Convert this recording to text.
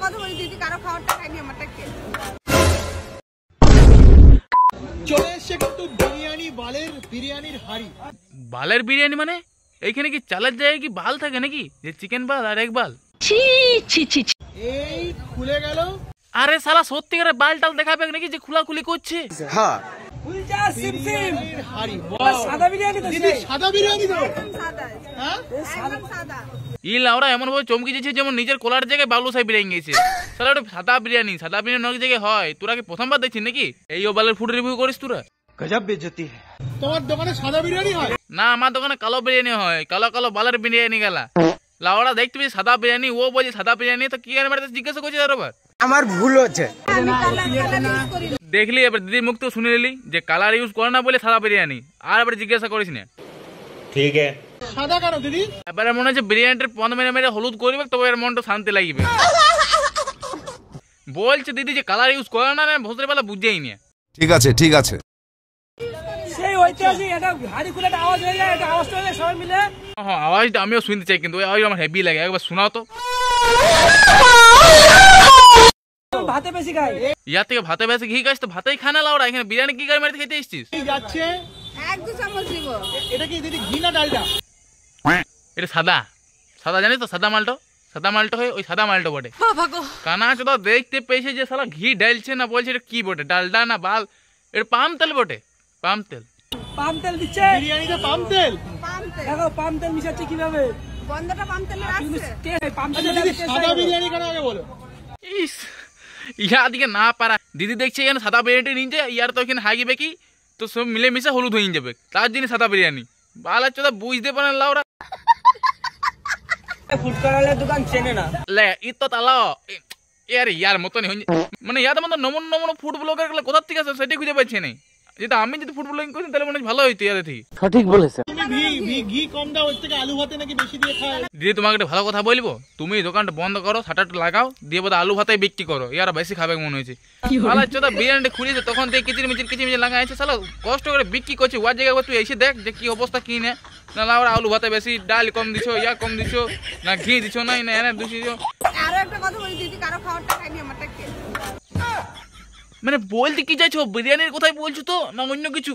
কথা বলি দিদি, কারো খাওয়ারটা খাইনি, আমারটা খেয়ে। চলে এসছে কিন্তু বিরিয়ানি, বালের বিরিয়ানির হাড়ি। বালের বিরিয়ানি মানে এইখানে কি চালের জায়গায় কি বাল থাকে নাকি, যে চিকেন বাল আর এক বাল? এই খুলে গেল। আরে শালা সত্যিকারের বাল টাল দেখাবে নাকি যে খোলাখুলি করছে? হ্যাঁ উলজা সিমসিম হাড়ি। সাদা বিরিয়ানি তো দিদি সাদা বিরিয়ানি দাও। একদম সাদা, হ্যাঁ একদম সাদা। ই লাউরা এমন ভাবে চমকে দিয়েছে যেমন নিজের কোলার জায়গায় বালু সাই বিরিয়ানি গেছে। শালা ওটা সাদা বিরিয়ানি, সাদা বিরিয়ানি অনেক জায়গায় হয়। তোরা কি প্রথমবার দেখছিস নাকি এই ও বালের ফুড রিভিউ করিস তোরা? গজব বেজতি। তোমার দোকানে সাদা বিরিয়ানি হয়? না, আমার দোকানে কালো বিরিয়ানি হয়। কালো কালো বালের বিরিয়ানি গেলা লাউড়া দেখতে পেয়েছি সাদা বিরিয়ানি, ও বলছে সাদা বিরিয়ানি। তো কি আর জিজ্ঞাসা করছি তার আবার? আমার ভুল হচ্ছে। আমি কালার ইউজ করি না। দেখলি এবার দিদির মুখ তো শুনে নিলি যে কালার ইউজ করে না বলে সাদা বিরিয়ানি, আর এবার জিজ্ঞাসা করিস না। ঠিক আছে। সাদা কেন দিদি? এবারে মনে হচ্ছে বিরিয়ানিটার পদ মেরে মেরে হলুদ করবে, তবে এর মনটা শান্তি লাগবে। বলছে দিদি যে কালার ইউজ করে না, ভোসের বেলা বুঝেই না। ঠিক আছে ঠিক আছে। সেই ঐতিহাসিক একটা হাড়ি খুলে একটা আওয়াজ হয়ে যায়, একটা আওয়াজ হয়ে যায় সবাই মিলে। হ্যাঁ, আওয়াজটা আমিও শুনতে চাই, কিন্তু ওই আওয়াজ আমার হেভি লাগে। একবার শোনাও তো। ভাতে বেশি খাই। ইয়ার থেকে ভাতে বেশি ঘি খাইস তো ভাতেই খানা লাউড়া, এখানে বিরিয়ানি কি করে মারতে খেতে এসছিস? এই যাচ্ছে। এক দু চামচ দিব। এটা কি দিদি ঘি না ডালডা? এটা সাদা সাদা, জানিস তো সাদা মালটো, সাদা মালটো হয় ওই সাদা মালটো বটে। কানা চোদা দেখতে পেয়েছে যে শালা ঘি ডালছে না, বলছে এটা কি বটে, ডালডা না বাল? এটা পাম তেল বটে, পাম তেল। পাম তেল দিচ্ছে বিরিয়ানিতে পাম তেল? পাম তেল। দেখো পাম তেল মিশাচ্ছে কিভাবে। গন্ধটা পাম তেলের আসছে। কে পাম আচ্ছা তেল দিদি সাদা বিরিয়ানি কেন আগে বলো? ইস, ইহা দিকে না পারা দিদি দেখছে এখানে সাদা বিরিয়ানি নিয়ে, ইয়ার তো এখানে হাগিবে কি, তো সব মিলে মিশে হলুদ হয়ে যাবে, তার জন্য সাদা বিরিয়ানি। বালা চোদা বুঝতে পারেন লাউরা। ফুটকরালের দোকান চেনে না। লে ই তো তালাও ইয়ার ইয়ার মতনই হয়ে, মানে ইয়াদের মতো নমন নমন ফুড ব্লগার গুলো কোথার থেকে আসে সেটাই খুঁজে পাচ্ছি না। যেটা আমি যদি ফুড ব্লগিং করি তাহলে মনে হয় ভালো হইতো ইয়াদের থেকে। তুমি ঘি কম দাও, ওর থেকে আলু ভাতে নাকি বেশি দিয়ে খায়। দিদি তোমাকে একটা ভালো কথা বলবো, তুমি দোকানটা বন্ধ করো, শাটারটা লাগাও, দিয়ে বোধ আলু ভাতাই বিক্রি করো, ইয়ারা বেশি খাবে মনে হয়েছে। শালা চোদা বিরিয়ানিটা খুলেছে তখন থেকে কিচির মিচির লাগা আছে, শালা কষ্ট করে বিক্রি করছে, ওয়ার জায়গায় তুই এসে দেখ যে কি অবস্থা কি না। না লাউরা আলু ভাতে বেশি, ডাল কম দিছো, ইয়া কম দিছো, না ঘি দিছো, না এনে দিছো। আরো একটা কথা বলি দিদি, কারো খাওয়ারটা খাইনি, আমারটা খেয়ে। মানে বলতে কি চাইছো, বিরিয়ানির কথাই বলছো তো না অন্য কিছু?